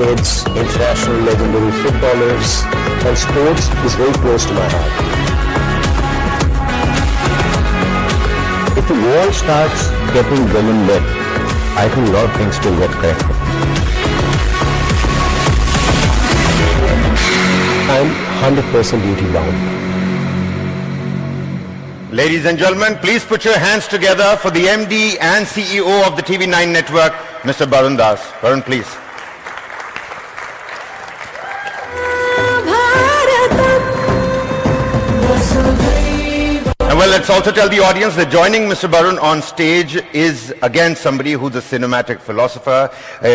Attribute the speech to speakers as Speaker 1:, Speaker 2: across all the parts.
Speaker 1: international legendary footballers, and sports is very close to my heart. If the world starts getting women-led, I think a lot of things will get corrected. I'm 100% duty bound.
Speaker 2: Ladies and gentlemen, please put your hands together for the MD and CEO of the TV9 Network, Mr. Barun Das. Barun, please. And well, let's also tell the audience that joining Mr. Barun on stage is again somebody who's a cinematic philosopher.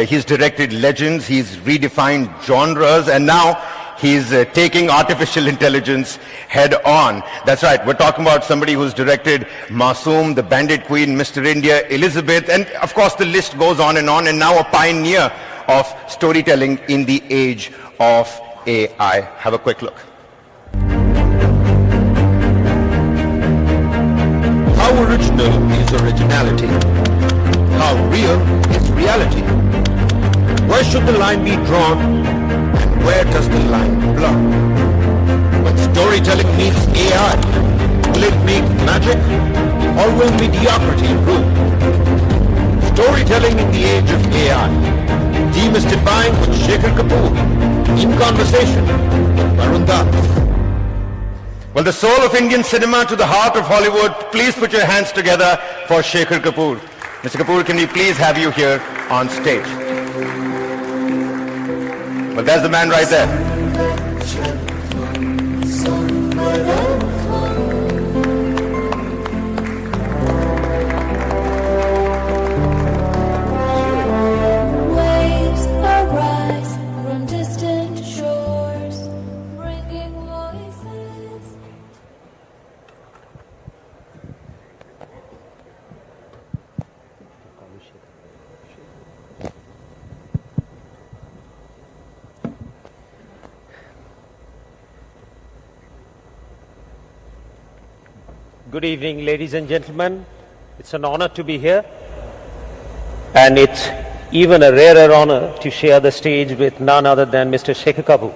Speaker 2: He's directed legends, he's redefined genres, and now he's taking artificial intelligence head on. That's right, we're talking about somebody who's directed Masoom, The Bandit Queen, Mr. India, Elizabeth, and of course the list goes on, and now a pioneer of storytelling in the age of AI. Have a quick look.
Speaker 3: How original is originality? How real is reality? Where should the line be drawn? And where does the line blur? When storytelling meets AI, will it make magic or will mediocrity rule? Storytelling in the age of AI. Demystifying with Shekhar Kapur. In conversation with Barun Das.
Speaker 2: Well, the soul of Indian cinema to the heart of Hollywood, please put your hands together for Shekhar Kapur. Mr. Kapur, can we please have you here on stage? Well, there's the man right there.
Speaker 4: Waves arise from distant shores, bringing voices.
Speaker 5: Good evening, ladies and gentlemen. It's an honor to be here. And it's even a rarer honor to share the stage with none other than Mr. Shekhar Kapur.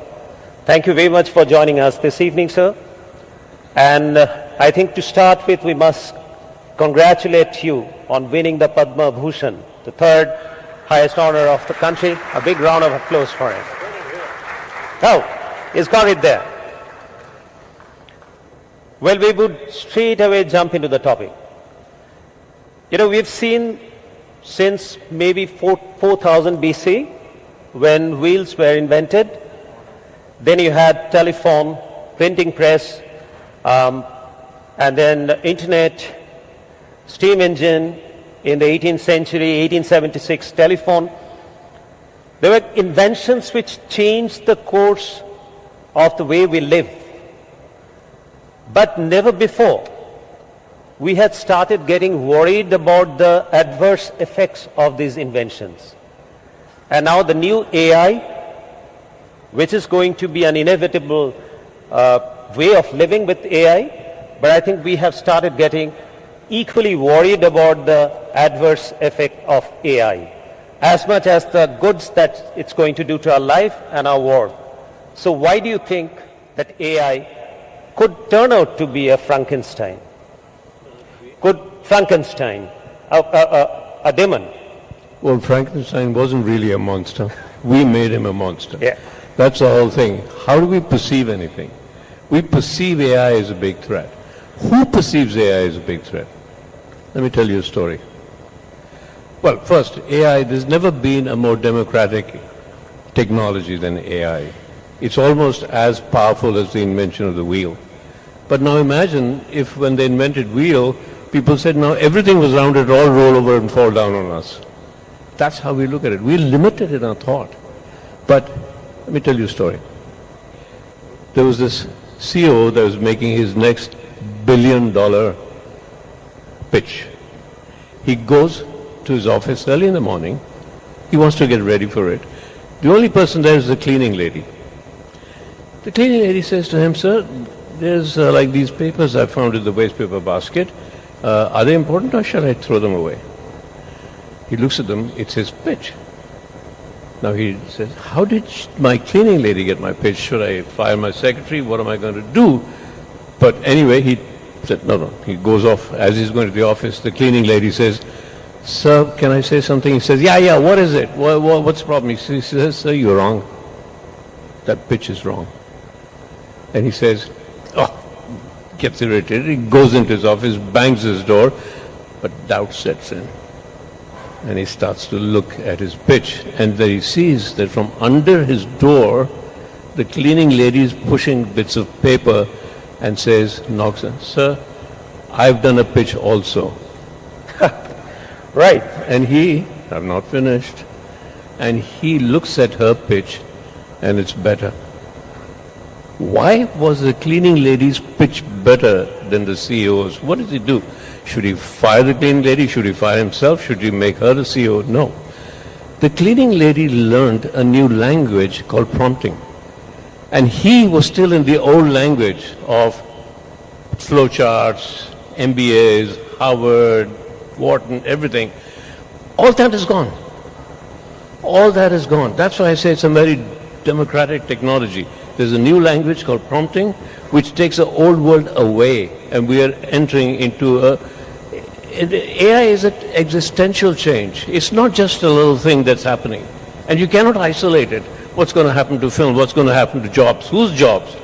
Speaker 5: Thank you very much for joining us this evening, sir. And I think to start with, we must congratulate you on winning the Padma Bhushan, the third highest honor of the country. A big round of applause for him. Oh, he's got it there. Well, we would straight away jump into the topic. You know, we've seen since maybe 4000 BC, when wheels were invented, then you had telephone, printing press, and then the internet, steam engine, in the 18th century, 1876 telephone. There were inventions which changed the course of the way we live. But never before we had started getting worried about the adverse effects of these inventions. And now the new AI, which is going to be an inevitable way of living with AI, but I think we have started getting equally worried about the adverse effect of AI, as much as the goods that it's going to do to our life and our world. So why do you think that AI could turn out to be a Frankenstein? Could Frankenstein, a demon?
Speaker 6: Well, Frankenstein wasn't really a monster. We made him a monster.
Speaker 5: Yeah.
Speaker 6: That's the whole thing. How do we perceive anything? We perceive AI as a big threat. Who perceives AI as a big threat? Let me tell you a story. Well, first, AI, there's never been a more democratic technology than AI. It's almost as powerful as the invention of the wheel. But now imagine if when they invented wheel, people said, now everything was rounded, all roll over and fall down on us. That's how we look at it. We're limited in our thought. But let me tell you a story. There was this CEO that was making his next $1 billion pitch. He goes to his office early in the morning. He wants to get ready for it. The only person there is the cleaning lady. The cleaning lady says to him, sir, there's like these papers I found in the waste paper basket. Are they important or shall I throw them away? He looks at them, it's his pitch. Now he says, how did my cleaning lady get my pitch? Should I fire my secretary? What am I going to do? But anyway, he said, no. He goes off. As he's going to the office, the cleaning lady says, sir, can I say something? He says, yeah, what is it? What's the problem? He says, sir, you're wrong. That pitch is wrong. And he says, gets irritated. He goes into his office, bangs his door, but doubt sets in. And he starts to look at his pitch, and then he sees that from under his door, the cleaning lady is pushing bits of paper and knocks on, sir, I've done a pitch also.
Speaker 5: Right.
Speaker 6: And I've not finished, and he looks at her pitch, and it's better. Why was the cleaning lady's pitch better than the CEO's? What does he do? Should he fire the cleaning lady? Should he fire himself? Should he make her the CEO? No. The cleaning lady learned a new language called prompting. And he was still in the old language of flowcharts, MBAs, Harvard, Wharton, everything. All that is gone. All that is gone. That's why I say it's a very democratic technology. There's a new language called prompting, which takes the old world away, and we are entering into AI is an existential change. It's not just a little thing that's happening, and you cannot isolate it. What's going to happen to film? What's going to happen to jobs? Whose jobs?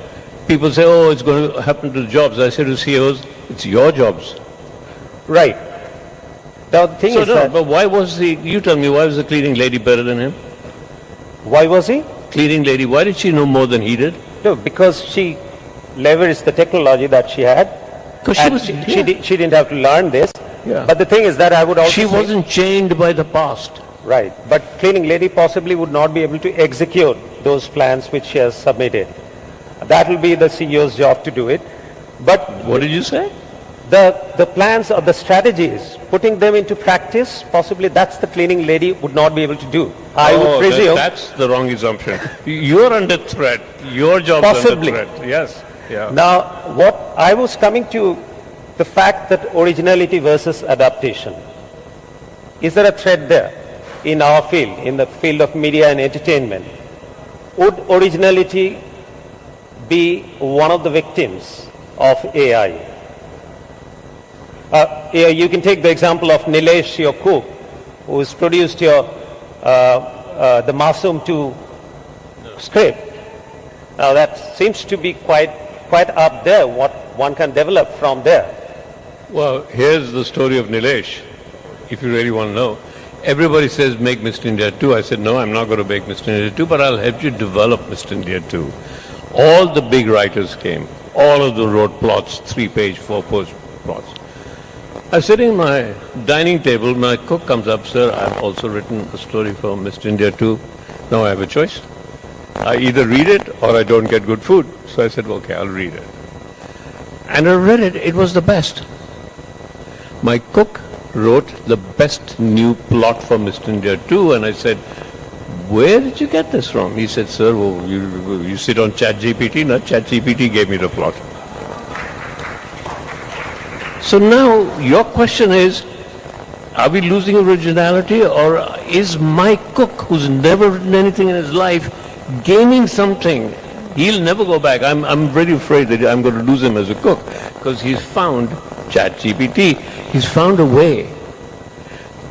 Speaker 6: People say, oh, it's going to happen to jobs. I say to CEOs, it's your jobs.
Speaker 5: Right. Now, the thing is that...
Speaker 6: But why was you tell me, why was the cleaning lady better than him?
Speaker 5: Why was he?
Speaker 6: Cleaning lady, why did she know more than he did?
Speaker 5: No, because she leveraged the technology that she had. And she didn't have to learn this.
Speaker 6: Yeah.
Speaker 5: But the thing is that I would also
Speaker 6: She wasn't chained by the past.
Speaker 5: Right. But cleaning lady possibly would not be able to execute those plans which she has submitted. That will be the CEO's job to do it. But
Speaker 6: what did you say?
Speaker 5: The plans or the strategies, putting them into practice, possibly that's the cleaning lady would not be able to do. I would presume.
Speaker 6: That's the wrong assumption. You're under threat. Your job's
Speaker 5: Possibly.
Speaker 6: under threat. Yes. Yeah.
Speaker 5: Now, what I was coming to the fact that originality versus adaptation. Is there a thread there in our field, in the field of media and entertainment? Would originality be one of the victims of AI? You can take the example of Nilesh, your cook, who has produced your the Masoom 2 script. Now that seems to be quite up there, what one can develop from there.
Speaker 6: Well, here's the story of Nilesh, if you really want to know. Everybody says make Mr. India 2. I said, no, I'm not going to make Mr. India 2, but I'll help you develop Mr. India 2. All the big writers came. All of them wrote plots, 3-page, 4-page plots. I'm sitting at my dining table. My cook comes up, sir, I've also written a story for Mr. India 2. Now I have a choice. I either read it or I don't get good food. So I said, okay, I'll read it. And I read it. It was the best. My cook wrote the best new plot for Mr. India 2, and I said, where did you get this from? He said, sir, well, you sit on ChatGPT. Not ChatGPT gave me the plot. So now your question is, are we losing originality, or is my cook, who's never written anything in his life, gaining something? He'll never go back. I'm very afraid that I'm going to lose him as a cook, because he's found ChatGPT. He's found a way.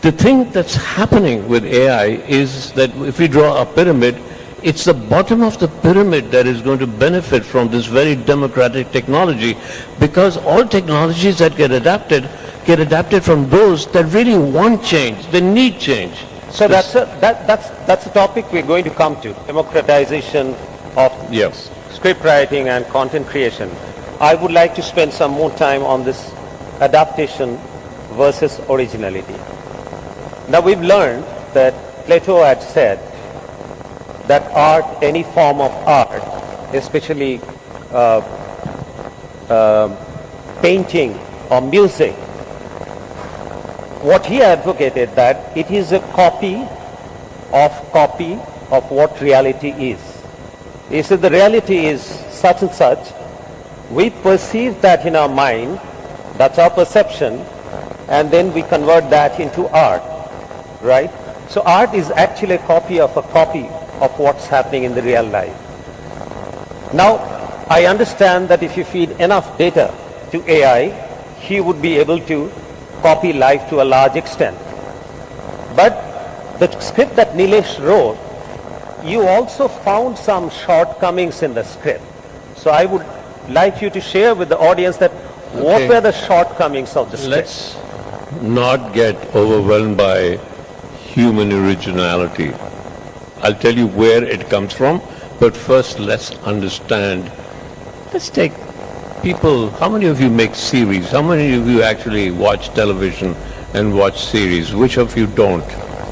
Speaker 6: The thing that's happening with AI is that if we draw a pyramid, it's the bottom of the pyramid that is going to benefit from this very democratic technology, because all technologies that get adapted from those that really want change, they need change.
Speaker 5: So that's a topic we're going to come to, democratization of
Speaker 6: Yes.
Speaker 5: script writing and content creation. I would like to spend some more time on this adaptation versus originality. Now we've learned that Plato had said that art, any form of art, especially painting or music, what he advocated that it is a copy of what reality is. He said the reality is such and such. We perceive that in our mind, that's our perception, and then we convert that into art, right? So art is actually a copy of what's happening in the real life. Now, I understand that if you feed enough data to AI, he would be able to copy life to a large extent. But the script that Nilesh wrote, you also found some shortcomings in the script. So I would like you to share with the audience that what
Speaker 6: Okay.
Speaker 5: were the shortcomings of the script?
Speaker 6: Let's not get overwhelmed by human originality. I'll tell you where it comes from, but first let's understand. Let's take people, how many of you make series? How many of you actually watch television and watch series? Which of you don't?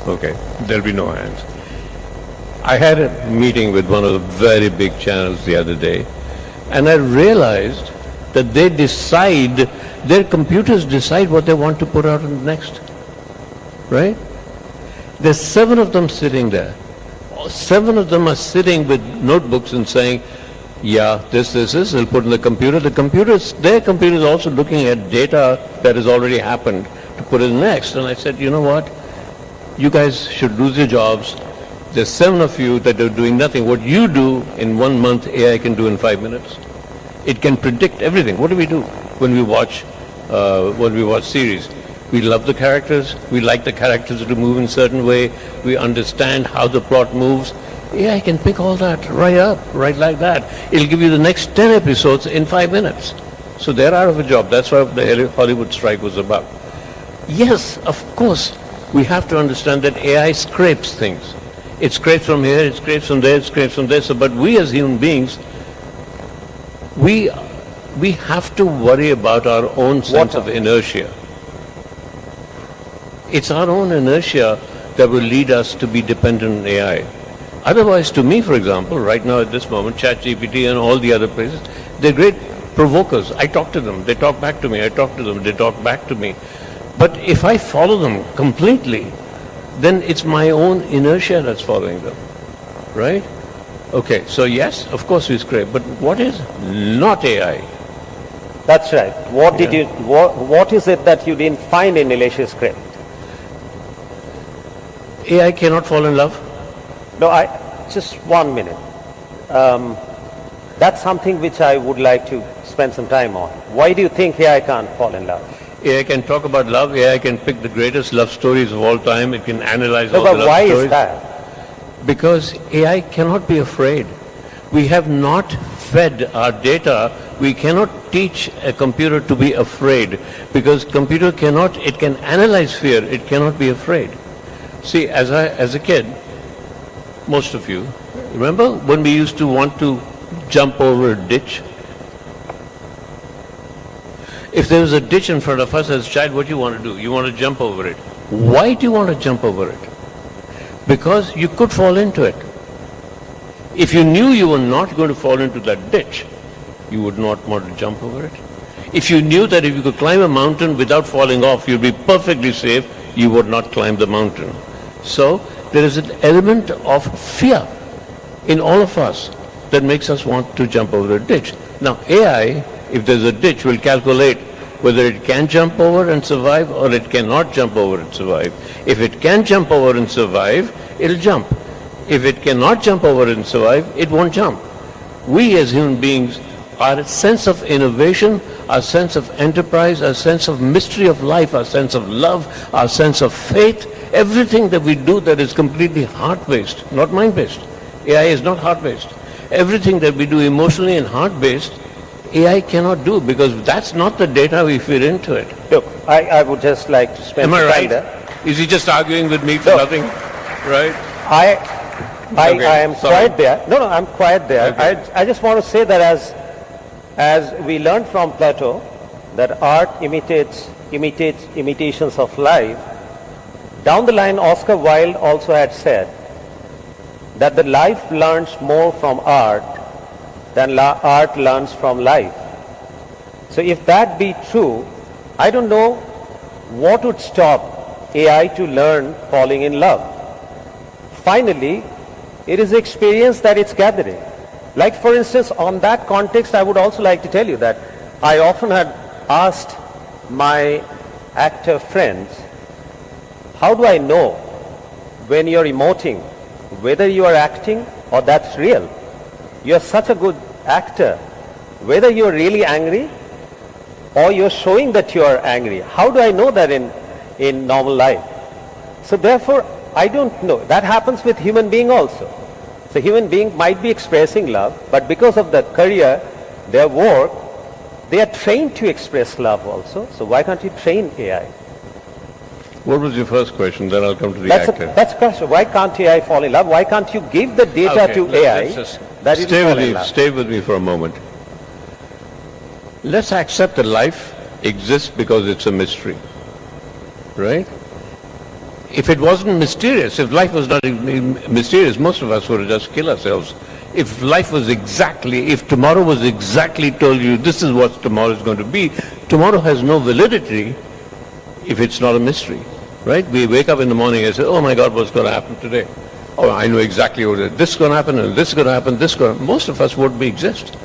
Speaker 6: Okay, there'll be no hands. I had a meeting with one of the very big channels the other day, and I realized that they decide, their computers decide what they want to put out next. Right? There's 7 of them sitting there. 7 of them are sitting with notebooks and saying, yeah, this, they'll put in the computer. Their computer is also looking at data that has already happened to put in next. And I said, you know what? You guys should lose your jobs. There's 7 of you that are doing nothing. What you do in 1 month, AI can do in 5 minutes. It can predict everything. What do we do when we watch series? We love the characters. We like the characters to move in a certain way. We understand how the plot moves. AI can pick all that right up, right like that. It'll give you the next 10 episodes in 5 minutes. So they're out of a job. That's what the Hollywood strike was about. Yes, of course, we have to understand that AI scrapes things. It scrapes from here, it scrapes from there, it scrapes from there. So, but we as human beings, we have to worry about our own sense of inertia. It's our own inertia that will lead us to be dependent on AI. Otherwise, to me, for example, right now at this moment, ChatGPT and all the other places, they're great provokers. I talk to them, they talk back to me, I talk to them, they talk back to me. But if I follow them completely, then it's my own inertia that's following them, right? Okay, so yes, of course we scrape, but what is not AI?
Speaker 5: That's right. What is it that you didn't find in Nilesh's script?
Speaker 6: AI cannot fall in love?
Speaker 5: No, just 1 minute. That's something which I would like to spend some time on. Why do you think AI can't fall in love?
Speaker 6: AI can talk about love, AI can pick the greatest love stories of all time, it can analyze all the
Speaker 5: But
Speaker 6: love
Speaker 5: why
Speaker 6: stories.
Speaker 5: is that?
Speaker 6: Because AI cannot be afraid. We have not fed our data. We cannot teach a computer to be afraid because computer cannot, it can analyze fear, it cannot be afraid. See, as a kid, most of you, remember when we used to want to jump over a ditch? If there was a ditch in front of us as a child, what do you want to do? You want to jump over it. Why do you want to jump over it? Because you could fall into it. If you knew you were not going to fall into that ditch, you would not want to jump over it. If you knew that if you could climb a mountain without falling off, you'd be perfectly safe, you would not climb the mountain. So there is an element of fear in all of us that makes us want to jump over a ditch. Now AI, if there's a ditch, will calculate whether it can jump over and survive or it cannot jump over and survive. If it can jump over and survive, it'll jump. If it cannot jump over and survive, it won't jump. We as human beings, our sense of innovation, our sense of enterprise, our sense of mystery of life, our sense of love, our sense of faith, everything that we do that is completely heart-based, not mind-based. AI is not heart-based. Everything that we do emotionally and heart-based, AI cannot do because that's not the data we feed into it.
Speaker 5: Look, I would just like to spend
Speaker 6: Am I
Speaker 5: some time
Speaker 6: right?
Speaker 5: there.
Speaker 6: Is he just arguing with me for
Speaker 5: No.
Speaker 6: nothing? Right?
Speaker 5: I
Speaker 6: Okay,
Speaker 5: am
Speaker 6: sorry.
Speaker 5: quiet there. No, I'm quiet there.
Speaker 6: Okay.
Speaker 5: I just want to say that as we learned from Plato, that art imitates imitations of life. Down the line, Oscar Wilde also had said that the life learns more from art than art learns from life. So if that be true, I don't know what would stop AI to learn falling in love. Finally, it is the experience that it's gathering. Like for instance, on that context, I would also like to tell you that I often had asked my actor friends, how do I know when you're emoting, whether you are acting or that's real. You're such a good actor, whether you're really angry or you're showing that you are angry. How do I know that in normal life? So therefore, I don't know. That happens with human being also. So human being might be expressing love, but because of their career, their work, they are trained to express love also. So why can't you train AI?
Speaker 6: What was your first question? Then I'll come to the
Speaker 5: That's
Speaker 6: actor.
Speaker 5: a question. Why can't AI fall in love? Why can't you give the data
Speaker 6: Okay,
Speaker 5: to
Speaker 6: let's
Speaker 5: AI
Speaker 6: just
Speaker 5: that it will fall in love?
Speaker 6: Stay with me for a moment. Let's accept that life exists because it's a mystery, right? If it wasn't mysterious, if life was not mysterious, most of us would have just killed ourselves. If life was if tomorrow was exactly told you this is what tomorrow is going to be, tomorrow has no validity if it's not a mystery, right? We wake up in the morning and say, oh my God, what's going to happen today? Oh, I know exactly what it is. This is going to happen, and this is going to happen, this is going to happen. Most of us wouldn't exist.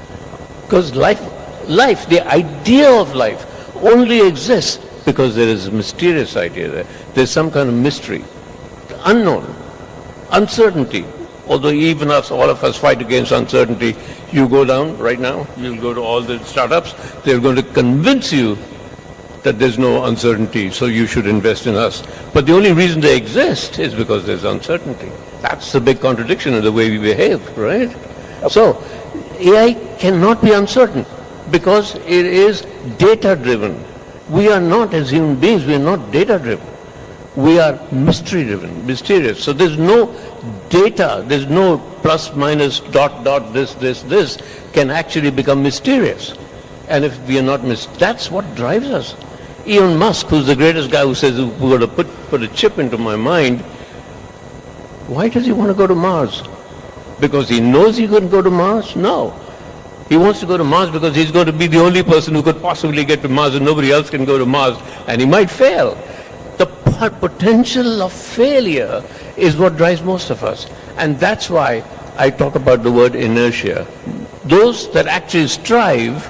Speaker 6: Because life, the idea of life only exists because there is a mysterious idea there. There's some kind of mystery, unknown, uncertainty. Although even all of us fight against uncertainty. You go down right now, you'll go to all the startups, they're going to convince you that there's no uncertainty, so you should invest in us. But the only reason they exist is because there's uncertainty. That's the big contradiction in the way we behave, right? So, AI cannot be uncertain because it is data-driven. We are not, as human beings, we are not data-driven. We are mystery-driven, mysterious. So there's no data, there's no plus, minus, dot, dot, this can actually become mysterious. And if we are not that's what drives us. Elon Musk, who's the greatest guy who says, we're going to put a chip into my mind, why does he want to go to Mars? Because he knows he couldn't go to Mars? No. He wants to go to Mars because he's going to be the only person who could possibly get to Mars and nobody else can go to Mars, and he might fail. The potential of failure is what drives most of us. And that's why I talk about the word inertia. Those that actually strive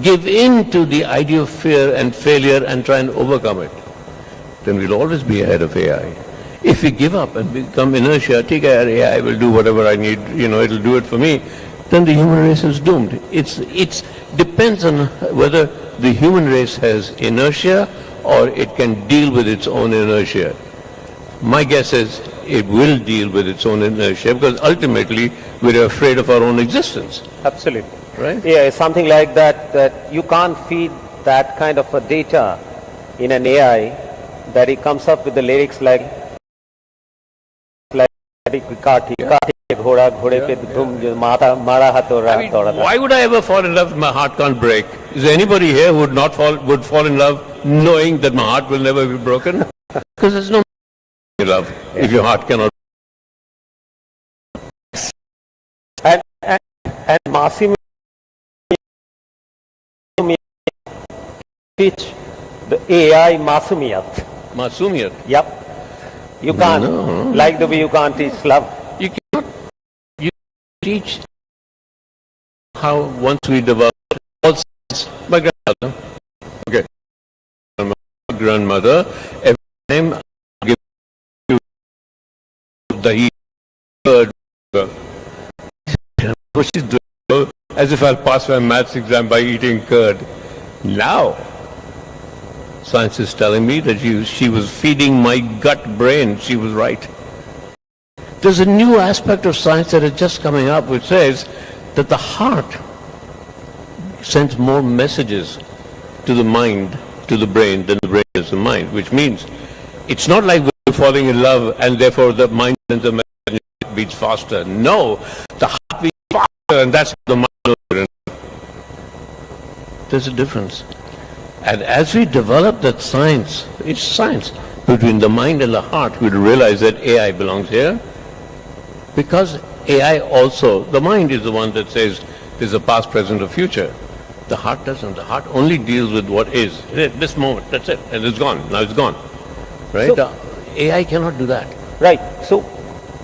Speaker 6: give in to the idea of fear and failure and try and overcome it. Then we'll always be ahead of AI. If we give up and become inertia, take AI will do whatever I need, it'll do it for me, then the human race is doomed. It depends on whether the human race has inertia or it can deal with its own inertia. My guess is it will deal with its own inertia because ultimately we're afraid of our own existence.
Speaker 5: Absolutely.
Speaker 6: Right?
Speaker 5: Yeah, it's something like that you can't feed that kind of a data in an AI that it comes up with the lyrics like
Speaker 6: why would I ever fall in love if my heart can't break? Is there anybody here who would fall in love knowing that my heart will never be broken? Because there's no love if your heart cannot.
Speaker 5: And Massimo teach the AI Masumiyat.
Speaker 6: Masumiyat?
Speaker 5: Yep. You can't, like the way you can't teach love.
Speaker 6: You cannot. You teach how once we develop all sense. My grandmother, okay, my grandmother, every time I give you dahi, curd, what she's doing, as if I'll pass my maths exam by eating curd. Now, science is telling me that she was feeding my gut brain. She was right. There's a new aspect of science that is just coming up which says that the heart sends more messages to the mind, to the brain, than the brain does the mind, which means it's not like we're falling in love and therefore the mind sends a message and it beats faster. No, the heart beats faster and that's how the mind knows. There's a difference. And as we develop that science, it's science, between the mind and the heart, we'll realize that AI belongs here. Because AI also, the mind is the one that says there's a past, present, or future. The heart doesn't. The heart only deals with what is. This moment, that's it. And it's gone. Now it's gone. Right? So, AI cannot do that.
Speaker 5: Right. So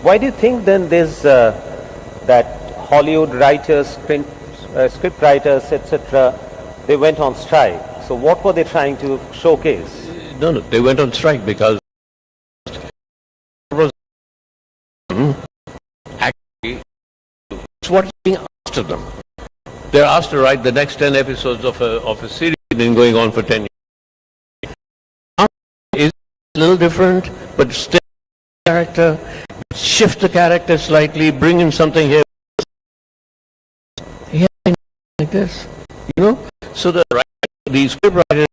Speaker 5: why do you think then there's that Hollywood writers, script writers, etc., they went on strike? So what were they trying to showcase?
Speaker 6: No, they went on strike because It's what's being asked of them. They're asked to write the next 10 episodes of a series been going on for 10 years. It's a little different, but still character, shift the character slightly, bring in something here. Yeah, like this, you know? So these script writers,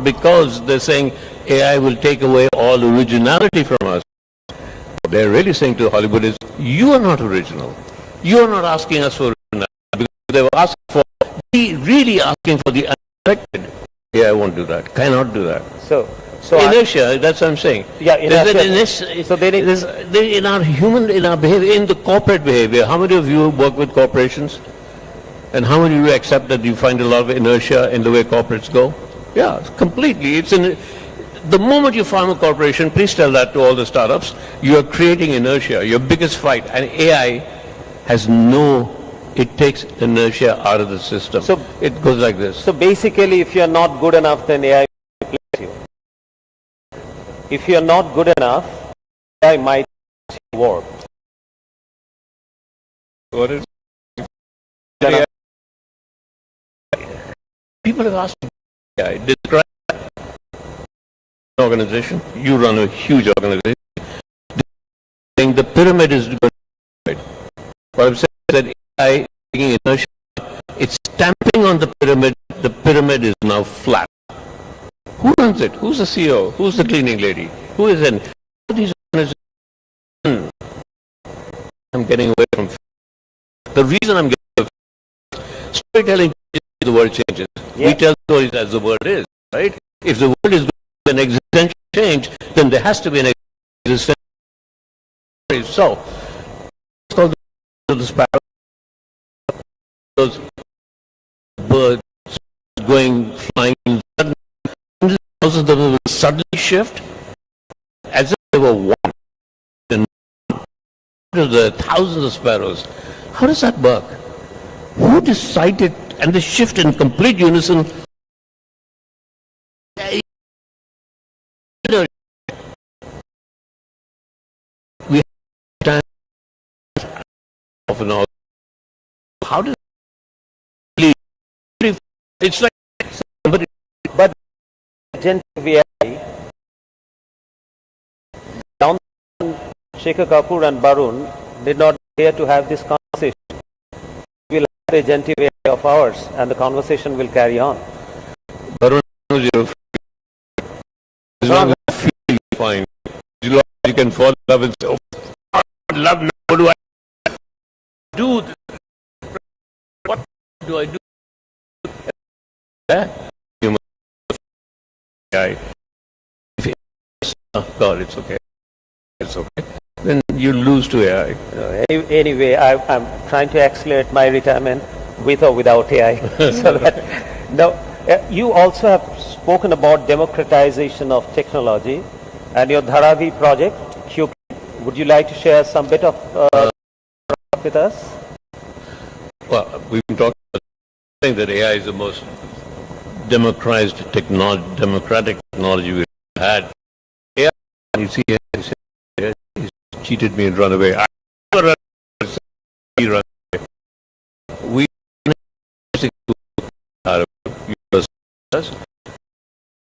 Speaker 6: because they're saying AI will take away all originality from us, what they're really saying to Hollywood is, you are not original. You are not asking us for originality. Because they were asking for, really asking for the unexpected. AI won't do that, cannot do that.
Speaker 5: So
Speaker 6: Inertia, that's what I'm saying.
Speaker 5: Yeah, inertia.
Speaker 6: So in our behavior, in the corporate behavior, how many of you work with corporations? And how many of you accept that you find a lot of inertia in the way corporates go? Yeah, completely. The moment you form a corporation, please tell that to all the startups, you are creating inertia, your biggest fight. And AI has it takes inertia out of the system. So it goes like this.
Speaker 5: So basically, if you're not good enough, then AI will replace you. If you're not good enough, AI might work.
Speaker 6: What is people have asked me, describe an organization. You run a huge organization. Saying the pyramid is good. What I'm saying is that AI taking inertia, it's stamping on the pyramid. The pyramid is now flat. Who runs it? Who's the CEO? Who's the cleaning lady? Who is in? These organizations. I'm getting away from. The reason I'm getting away from storytelling, the world changes. Yeah. We tell stories as the world is, right? If the world is going to an existential change, then there has to be an existential change. So, it's called the sparrow. Those birds flying, thousands of them will suddenly shift, as if they were one. And the thousands of sparrows. How does that work? Who decided? And they shift in complete unison. We have often all. How does it's like somebody,
Speaker 5: but generative AI, down Shekhar Kapur and Barun did not dare to have this conversation. We'll have a generative AI of ours, and the conversation will carry on.
Speaker 6: Barun, as long as you feel fine, you can fall in love and say, "Oh, I love me. What do I do? What do I do?" Oh God, it's okay. It's okay. Then you lose to AI.
Speaker 5: Anyway, I'm trying to accelerate my retirement with or without AI. So that, now, you also have spoken about democratization of technology and your Dharavi project, QP. Would you like to share some bit of with us?
Speaker 6: Well, we've been talking about saying that AI is the most democratic technology we've had. AI, you see, he's cheated me and run away. He run away. We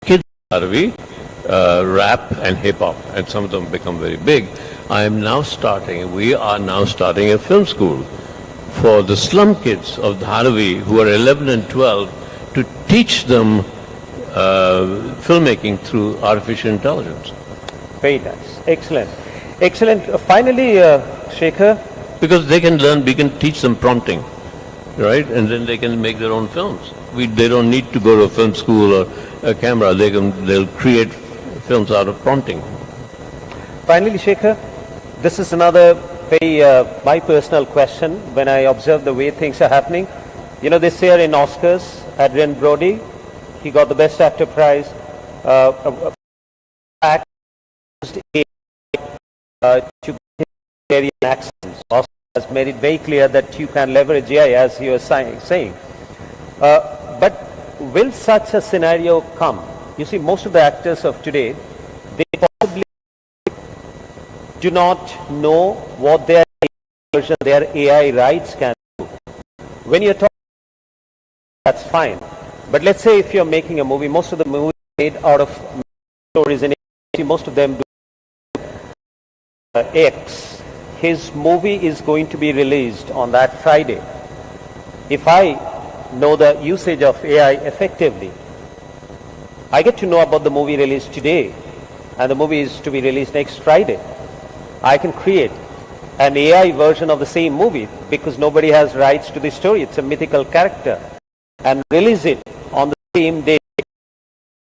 Speaker 6: kids rap and hip hop, and some of them become very big. We are now starting a film school for the slum kids of Dharavi who are 11 and 12 to teach them filmmaking through artificial intelligence.
Speaker 5: Very nice. Excellent. Excellent. Finally, Shekhar.
Speaker 6: Because they can learn, we can teach them prompting, right? And then they can make their own films. They don't need to go to a film school or a camera. They'll create films out of prompting.
Speaker 5: Finally, Shekhar, this is another very my personal question when I observe the way things are happening. You know, this year in Oscars, Adrian Brody, he got the Best Actor prize. To carry accents. Oscar has made it very clear that you can leverage AI, as you were saying. But will such a scenario come? You see, most of the actors of today, they possibly do not know what they are version their AI rights can do. When you're talking, that's fine. But let's say if you're making a movie, most of the movies made out of stories in most of them do X. His movie is going to be released on that Friday. If I know the usage of AI effectively, I get to know about the movie released today, and the movie is to be released next Friday. I can create an AI version of the same movie because nobody has rights to the story. It's a mythical character, and release it on the same day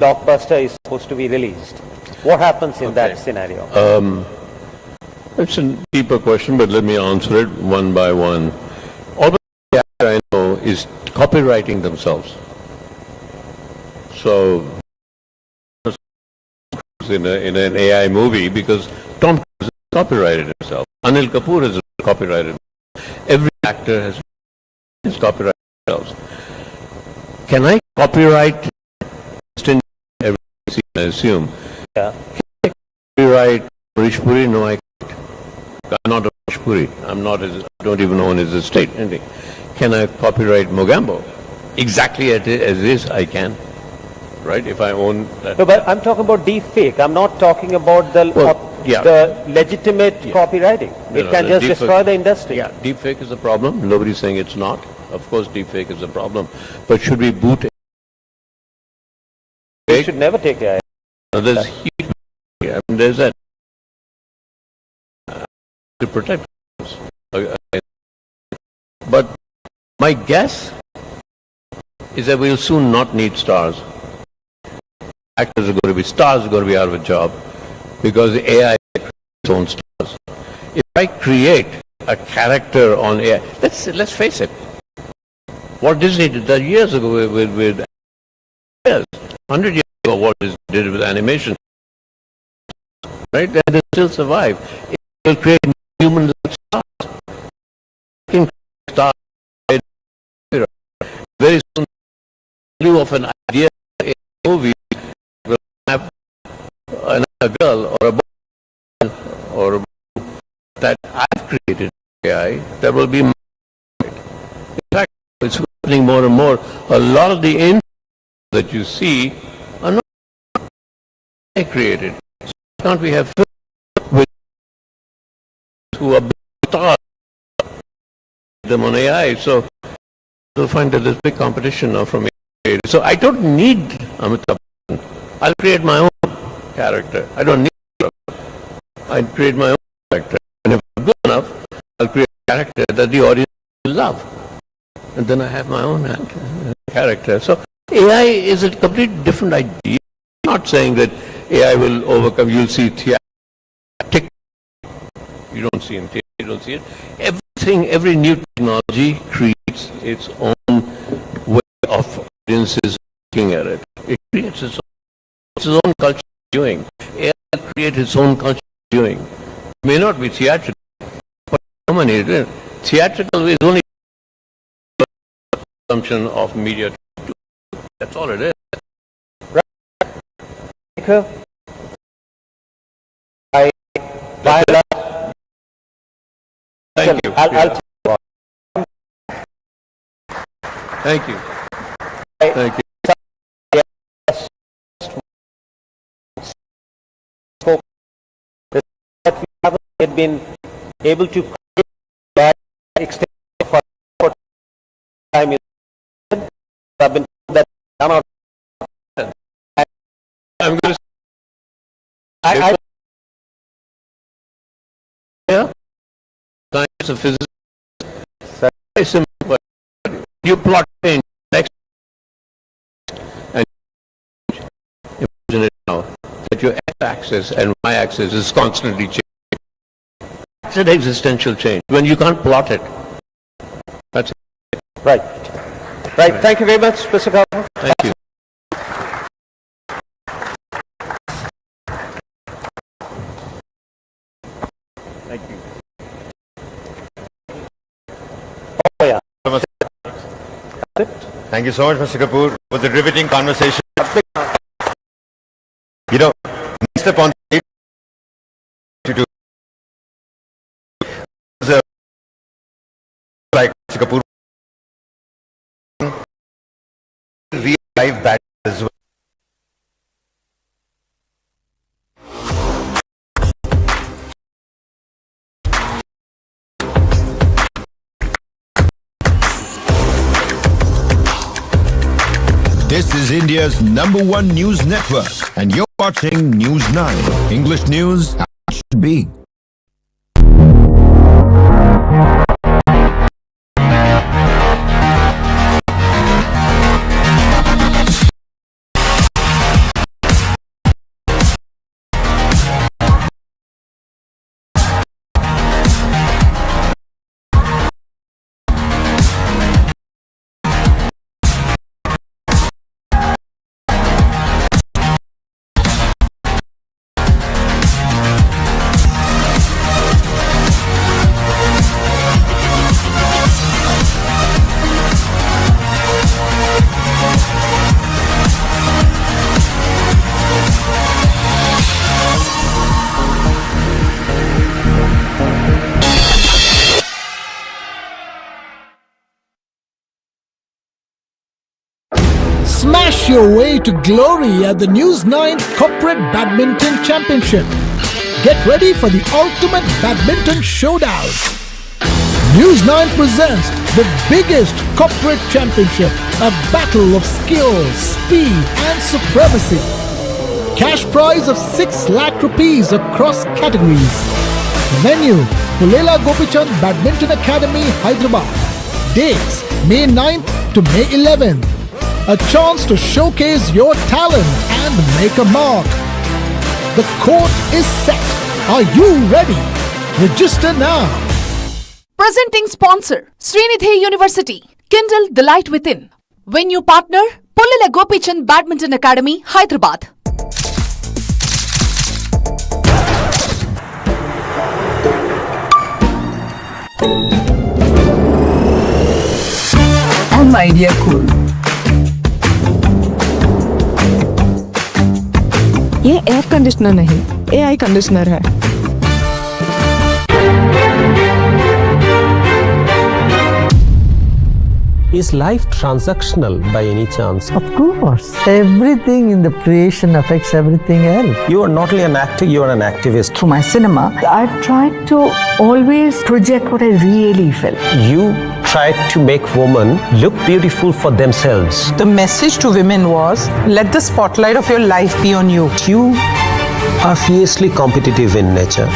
Speaker 5: blockbuster is supposed to be released. What happens in that scenario?
Speaker 6: It's a deeper question, but let me answer it one by one. All the actor I know is copywriting themselves. So, in an AI movie, because Tom Cruise has copyrighted himself. Anil Kapoor has copyrighted himself. Every actor has copyrighted themselves. Can I copyright every scene, I assume?
Speaker 5: Yeah.
Speaker 6: Can I copyright Rish Puri? No, I can't. I'm not a Rish Puri. I don't even own his estate. Anything. Can I copyright Mogambo? Exactly as it is, I can. Right? If I own that.
Speaker 5: No, but I'm talking about deep fake. I'm not talking about the legitimate copywriting. It can just destroy the industry.
Speaker 6: Yeah, deep fake is a problem. Nobody's saying it's not. Of course, deep fake is a problem. But should we boot it?
Speaker 5: We should never take AI.
Speaker 6: There's huge. I mean, there's that to protect us. But my guess is that we'll soon not need stars. Actors are going to be stars, are going to be out of a job because the AI creates its own stars. If I create a character on AI, let's face it. Walt Disney did that years ago with 100 years ago. Walt Disney did it with animation, right? And they still survive. It will create human stars. Stars. Very soon, value of an idea in a movie will have a girl or a boy or a boy that I've created AI that will be. In fact, it's happening more and more. A lot of the images that you see are not I created. So can't we have films with who are big stars them on AI? So you'll find that there's big competition now from AI. So I don't need Amitabh Bachchan. I'll create my own character. I don't need I create my own character. And if I'm good enough, I'll create a character that the audience will love. And then I have my own character. So AI is a completely different idea. I'm not saying that AI will overcome. You'll see theater. You don't see in theater. You don't see it. Every new technology creates its own way of audiences looking at it. It creates its own culture viewing. AI creates its own culture viewing. It may not be theatrical, but theatrical is only consumption of media. That's all it is.
Speaker 5: Right.
Speaker 6: Thank you. Thank you. Thank you.
Speaker 5: That we haven't been able to create that extent for time. I've been told that I'm out.
Speaker 6: I'm going to. Yeah. Science and physics. Very simple. You plot change next and imagine it now that your x-axis and y-axis is constantly changing. It's an existential change when you can't plot it. That's it.
Speaker 5: Right. Right. Thank you very much, Mr. Kapur.
Speaker 6: Thank you. Thank you.
Speaker 5: Oh, yeah.
Speaker 2: Thank you so much, Mr. Kapur, for the riveting conversation. You know, next up on stage to do like Mr. Kapur, real life battles as well.
Speaker 3: This is India's #1 news network, and you're watching News 9. English news as it should be.
Speaker 7: Smash your way to glory at the News9 Corporate Badminton Championship. Get ready for the ultimate badminton showdown. News9 presents the biggest corporate championship, a battle of skill, speed and supremacy. Cash prize of 6 lakh rupees across categories. Venue, Pulela Gopichand Badminton Academy, Hyderabad. Dates, May 9th to May 11th. A chance to showcase your talent and make a mark. The court is set. Are you ready? Register now.
Speaker 8: Presenting sponsor, Srinidhi University. Kindle the light within. Venue partner, Pulela Gopichand Badminton Academy, Hyderabad.
Speaker 9: And my dear cool. ये air conditioner नहीं, AI conditioner है.
Speaker 10: Is life transactional by any chance?
Speaker 11: Of course. Everything in the creation affects everything else.
Speaker 10: You are not only an actor, you are an activist.
Speaker 9: Through my cinema, I've tried to always project what I really felt.
Speaker 10: You tried to make women look beautiful for themselves.
Speaker 12: The message to women was, let the spotlight of your life be on you.
Speaker 10: You are fiercely competitive in nature,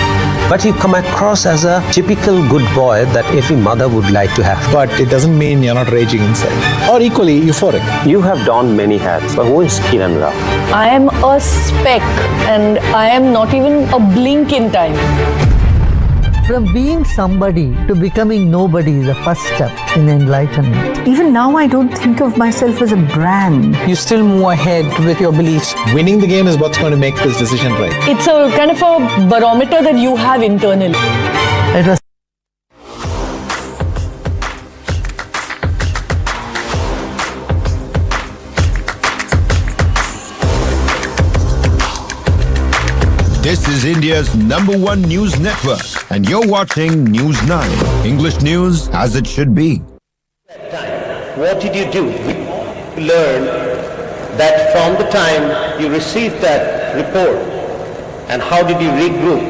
Speaker 10: but you come across as a typical good boy that every mother would like to have.
Speaker 13: But it doesn't mean you're not raging inside, or equally euphoric.
Speaker 5: You have donned many hats, but who is Kiran Rao?
Speaker 14: I am a speck and I am not even a blink in time.
Speaker 11: From being somebody to becoming nobody is the first step in enlightenment.
Speaker 9: Even now, I don't think of myself as a brand.
Speaker 12: You still move ahead with your beliefs.
Speaker 13: Winning the game is what's going to make this decision right.
Speaker 14: It's a kind of a barometer that you have internally.
Speaker 11: It was
Speaker 3: This is India's #1 news network, and you're watching News 9. English news as it should be.
Speaker 5: What did you do? You learned that from the time you received that report, and how did you regroup?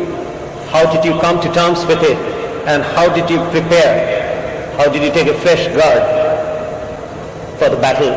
Speaker 5: How did you come to terms with it? And how did you prepare? How did you take a fresh guard for the battle